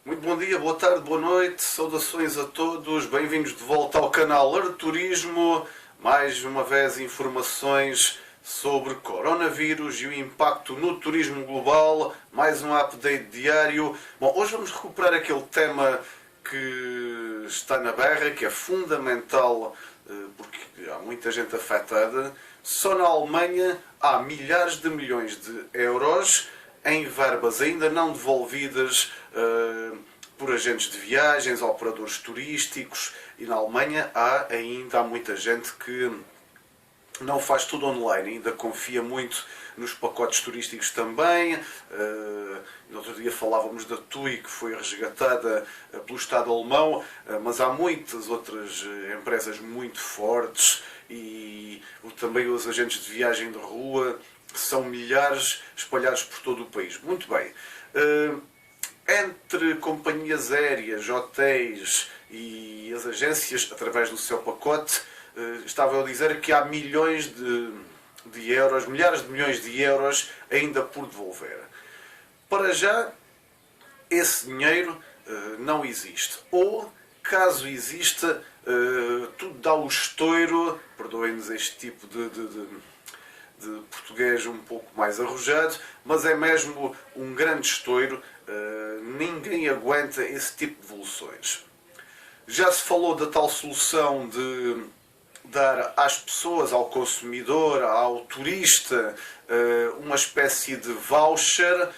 Muito bom dia, boa tarde, boa noite, saudações a todos, bem-vindos de volta ao canal Arturismo. Mais uma vez informações sobre coronavírus e o impacto no turismo global, mais um update diário. Bom, hoje vamos recuperar aquele tema que está na berra, que é fundamental porque há muita gente afetada. Só na Alemanha há milhares de milhões de euros em verbas ainda não devolvidas por agentes de viagens, operadores turísticos, e na Alemanha há muita gente que não faz tudo online, ainda confia muito nos pacotes turísticos também. No outro dia falávamos da TUI, que foi resgatada pelo Estado alemão, mas há muitas outras empresas muito fortes e também os agentes de viagem de rua, são milhares espalhados por todo o país. Muito bem. Entre companhias aéreas, hotéis e as agências, através do seu pacote, estava a dizer que há milhões de euros, milhares de milhões de euros ainda por devolver. Para já, esse dinheiro não existe. Ou, caso exista, tudo dá o estouro, perdoem-nos este tipo de português um pouco mais arrojado, mas é mesmo um grande estouro. Ninguém aguenta esse tipo de devoluções. Já se falou da tal solução de dar às pessoas, ao consumidor, ao turista, uma espécie de voucher,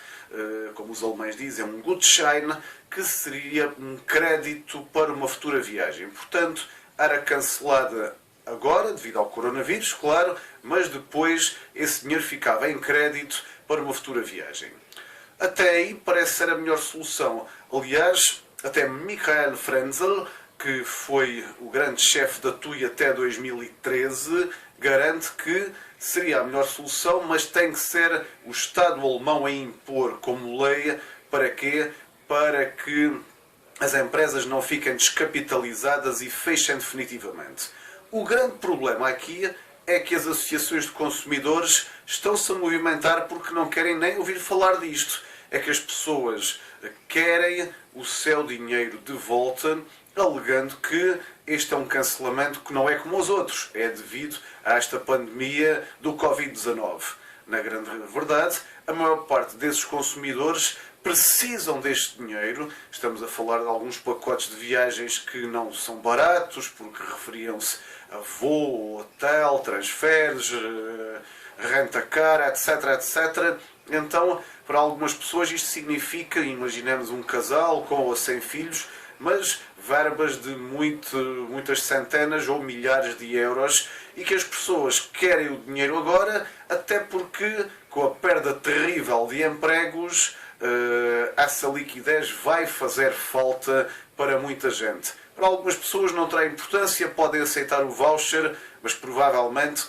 como os alemães dizem, um Gutschein, que seria um crédito para uma futura viagem. Portanto, era cancelada agora, devido ao coronavírus, claro, mas depois esse dinheiro ficava em crédito para uma futura viagem. Até aí parece ser a melhor solução. Aliás, até Michael Frenzel, que foi o grande chefe da TUI até 2013, garante que seria a melhor solução, mas tem que ser o Estado alemão a impor como lei. Para quê? Para que as empresas não fiquem descapitalizadas e fechem definitivamente. O grande problema aqui é que as associações de consumidores estão-se a movimentar porque não querem nem ouvir falar disto. É que as pessoas querem o seu dinheiro de volta, alegando que este é um cancelamento que não é como os outros. É devido a esta pandemia do Covid-19. Na grande verdade, a maior parte desses consumidores precisam deste dinheiro. Estamos a falar de alguns pacotes de viagens que não são baratos, porque referiam-se a voo, hotel, transferes, renta-car, etc, etc. Então, para algumas pessoas isto significa, imaginemos um casal com ou sem filhos, mas verbas de muitas centenas ou milhares de euros, e que as pessoas querem o dinheiro agora, até porque com a perda terrível de empregos, essa liquidez vai fazer falta para muita gente. Para algumas pessoas não terá importância, podem aceitar o voucher, mas provavelmente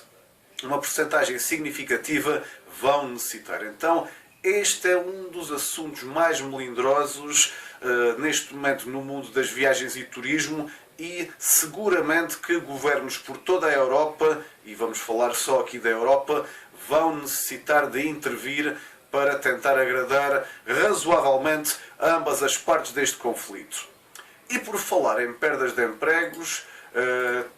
uma percentagem significativa vão necessitar. Então, este é um dos assuntos mais melindrosos neste momento no mundo das viagens e turismo, e seguramente que governos por toda a Europa, e vamos falar só aqui da Europa, vão necessitar de intervir para tentar agradar razoavelmente a ambas as partes deste conflito. E por falar em perdas de empregos,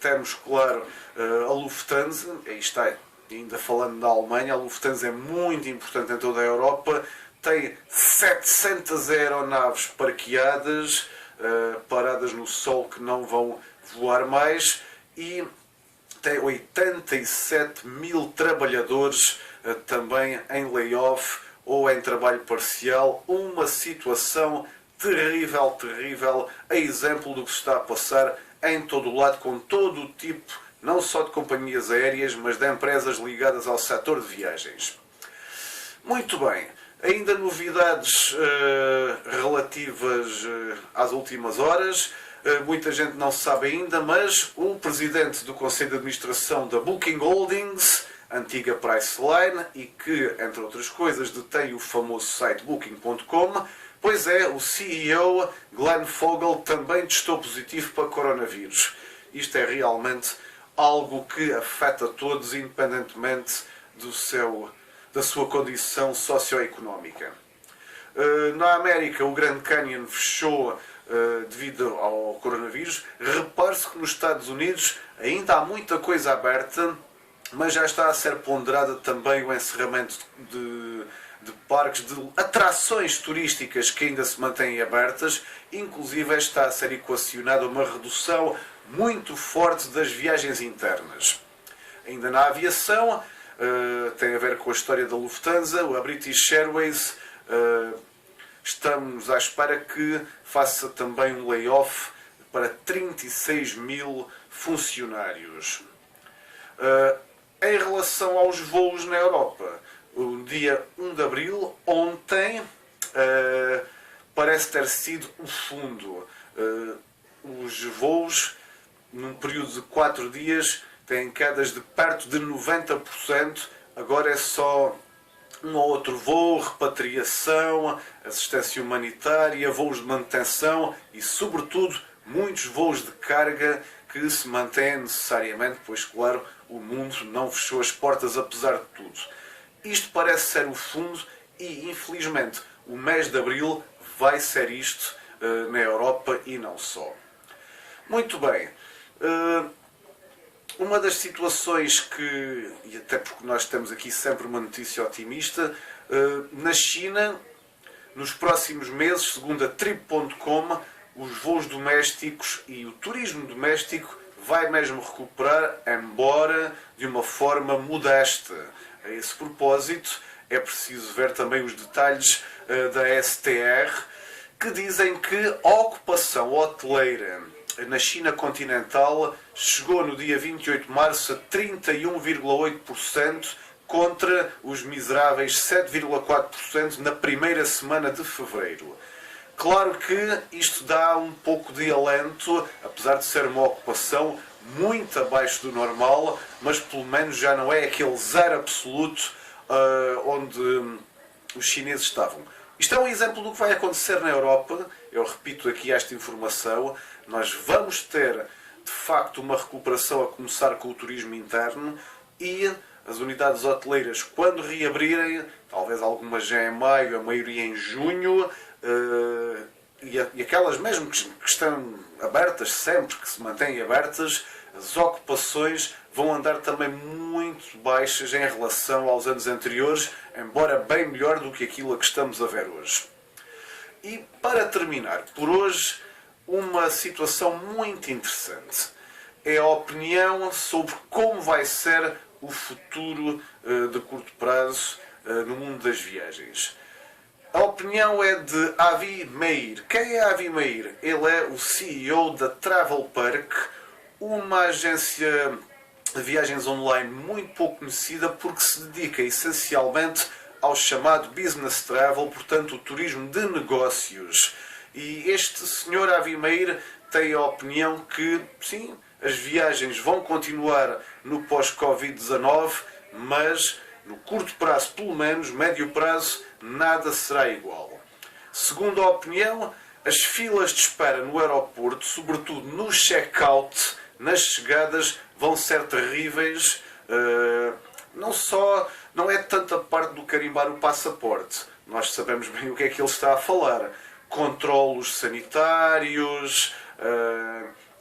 temos, claro, a Lufthansa, aí está, ainda falando da Alemanha, a Lufthansa é muito importante em toda a Europa, tem 700 aeronaves parqueadas, paradas no sol, que não vão voar mais, e tem 87 mil trabalhadores também em layoff ou em trabalho parcial. Uma situação terrível, terrível, a exemplo do que se está a passar em todo o lado, com todo o tipo, não só de companhias aéreas, mas de empresas ligadas ao setor de viagens. Muito bem, ainda novidades relativas às últimas horas. Muita gente não sabe ainda, mas o presidente do Conselho de Administração da Booking Holdings, antiga Priceline, e que, entre outras coisas, detém o famoso site Booking.com, pois é, o CEO Glenn Fogel também testou positivo para coronavírus. Isto é realmente algo que afeta todos, independentemente da sua condição socioeconómica. Na América, o Grand Canyon fechou devido ao coronavírus. Repare-se que nos Estados Unidos ainda há muita coisa aberta, mas já está a ser ponderada também o encerramento de parques, de atrações turísticas que ainda se mantêm abertas. Inclusive está a ser equacionada uma redução muito forte das viagens internas. Ainda na aviação, tem a ver com a história da Lufthansa, a British Airways, estamos à espera que faça também um layoff para 36 mil funcionários. Em relação aos voos na Europa, o dia 1 de abril, ontem, parece ter sido o fundo. Os voos, num período de 4 dias, têm quedas de perto de 90%. Agora é só um ou outro voo, repatriação, assistência humanitária, voos de manutenção e, sobretudo, muitos voos de carga que se mantêm necessariamente, pois, claro, o mundo não fechou as portas apesar de tudo. Isto parece ser o fundo e, infelizmente, o mês de abril vai ser isto na Europa e não só. Muito bem. Uma das situações que, e até porque nós temos aqui sempre uma notícia otimista, na China, nos próximos meses, segundo a Trip.com, os voos domésticos e o turismo doméstico vai mesmo recuperar, embora de uma forma modesta. A esse propósito, é preciso ver também os detalhes da STR, que dizem que a ocupação hoteleira na China continental chegou no dia 28 de março a 31,8% contra os miseráveis 7,4% na primeira semana de fevereiro. Claro que isto dá um pouco de alento, apesar de ser uma ocupação muito abaixo do normal, mas pelo menos já não é aquele zero absoluto onde os chineses estavam. Isto é um exemplo do que vai acontecer na Europa. Eu repito aqui esta informação. Nós vamos ter, de facto, uma recuperação a começar com o turismo interno e as unidades hoteleiras, quando reabrirem, talvez algumas já em maio, a maioria em junho, e aquelas mesmo que estão abertas, sempre que se mantêm abertas, as ocupações vão andar também muito baixas em relação aos anos anteriores, embora bem melhor do que aquilo a que estamos a ver hoje. E para terminar, por hoje, uma situação muito interessante. É a opinião sobre como vai ser o futuro de curto prazo no mundo das viagens. A opinião é de Avi Meir. Quem é Avi Meir? Ele é o CEO da TravelPerk, uma agência de viagens online muito pouco conhecida porque se dedica essencialmente ao chamado business travel, portanto o turismo de negócios. E este senhor Avi Meir tem a opinião que, sim, as viagens vão continuar no pós-Covid-19, mas no curto prazo, pelo menos, médio prazo, nada será igual. Segundo a opinião, as filas de espera no aeroporto, sobretudo no check-out, nas chegadas, vão ser terríveis. Não é tanto a parte do carimbar o passaporte. Nós sabemos bem o que é que ele está a falar. Controlos sanitários,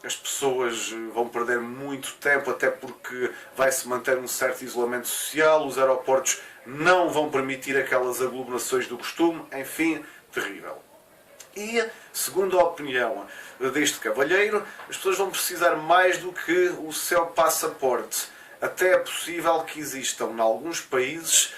as pessoas vão perder muito tempo, até porque vai-se manter um certo isolamento social, os aeroportos não vão permitir aquelas aglomerações do costume, enfim, terrível. E, segundo a opinião deste cavalheiro, as pessoas vão precisar mais do que o seu passaporte. Até é possível que existam, em alguns países,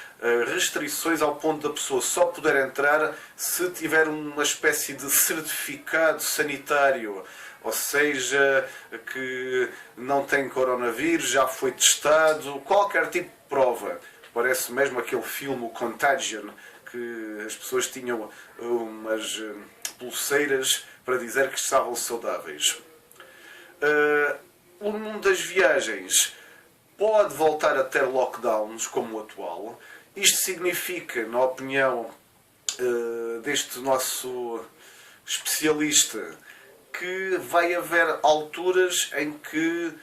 restrições ao ponto da pessoa só poder entrar se tiver uma espécie de certificado sanitário, ou seja, que não tem coronavírus, já foi testado, qualquer tipo de prova. Parece mesmo aquele filme, o Contagion, que as pessoas tinham umas pulseiras para dizer que estavam saudáveis. O mundo das viagens pode voltar a ter lockdowns como o atual. Isto significa, na opinião deste nosso especialista, que vai haver alturas em que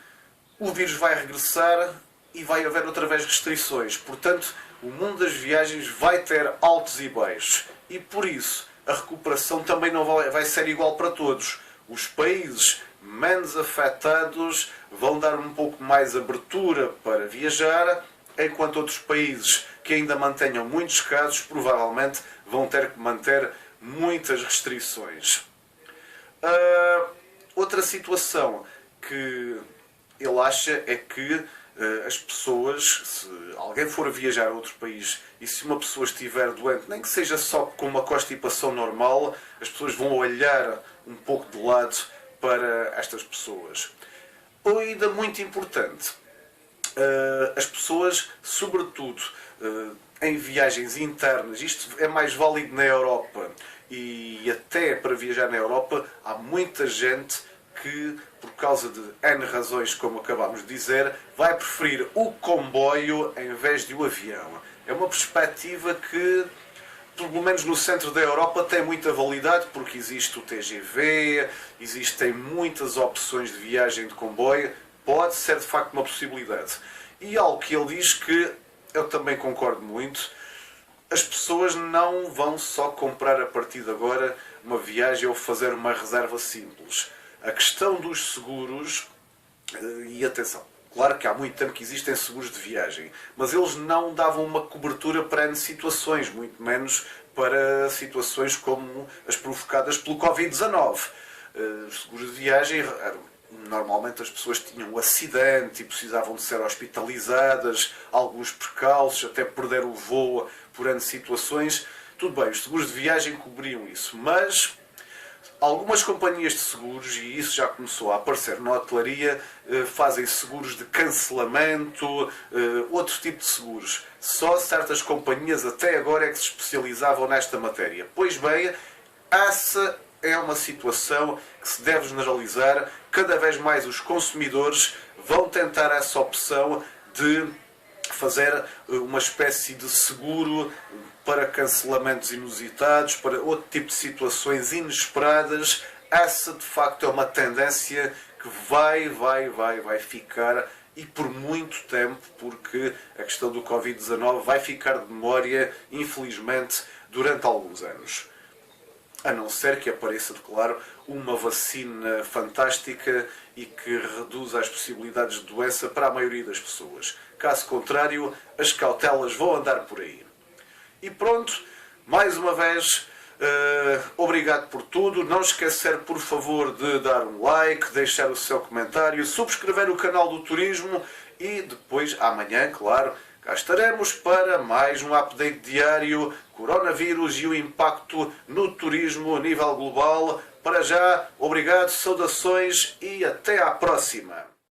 o vírus vai regressar e vai haver outra vez restrições. Portanto, o mundo das viagens vai ter altos e baixos. E por isso, a recuperação também não vai ser igual para todos. Os países menos afetados vão dar um pouco mais abertura para viajar, enquanto outros países que ainda mantenham muitos casos provavelmente vão ter que manter muitas restrições. Outra situação que ele acha é que as pessoas, se alguém for viajar a outro país e se uma pessoa estiver doente, nem que seja só com uma constipação normal, as pessoas vão olhar um pouco de lado para estas pessoas. Ou ainda muito importante, as pessoas, sobretudo em viagens internas, isto é mais válido na Europa e até para viajar na Europa, há muita gente que, por causa de N razões, como acabámos de dizer, vai preferir o comboio em vez de o avião. É uma perspectiva que, pelo menos no centro da Europa, tem muita validade, porque existe o TGV, existem muitas opções de viagem de comboio, pode ser de facto uma possibilidade. E algo que ele diz que eu também concordo muito, as pessoas não vão só comprar a partir de agora uma viagem ou fazer uma reserva simples. A questão dos seguros, e atenção, claro que há muito tempo que existem seguros de viagem, mas eles não davam uma cobertura para N situações, muito menos para situações como as provocadas pelo Covid-19. Os seguros de viagem, normalmente as pessoas tinham um acidente e precisavam de ser hospitalizadas, alguns percalços, até perder o voo por N situações. Tudo bem, os seguros de viagem cobriam isso, mas algumas companhias de seguros, e isso já começou a aparecer na hotelaria, fazem seguros de cancelamento, outro tipo de seguros. Só certas companhias até agora é que se especializavam nesta matéria. Pois bem, essa é uma situação que se deve generalizar. Cada vez mais os consumidores vão tentar essa opção de fazer uma espécie de seguro para cancelamentos inusitados, para outro tipo de situações inesperadas. Essa, de facto, é uma tendência que vai ficar, e por muito tempo, porque a questão do Covid-19 vai ficar de memória, infelizmente, durante alguns anos. A não ser que apareça, claro, uma vacina fantástica e que reduza as possibilidades de doença para a maioria das pessoas. Caso contrário, as cautelas vão andar por aí. E pronto, mais uma vez, obrigado por tudo. Não esquecer, por favor, de dar um like, deixar o seu comentário, subscrever o canal do Turismo e depois, amanhã, claro, cá estaremos para mais um update diário, coronavírus e o impacto no turismo a nível global. Para já, obrigado, saudações e até à próxima!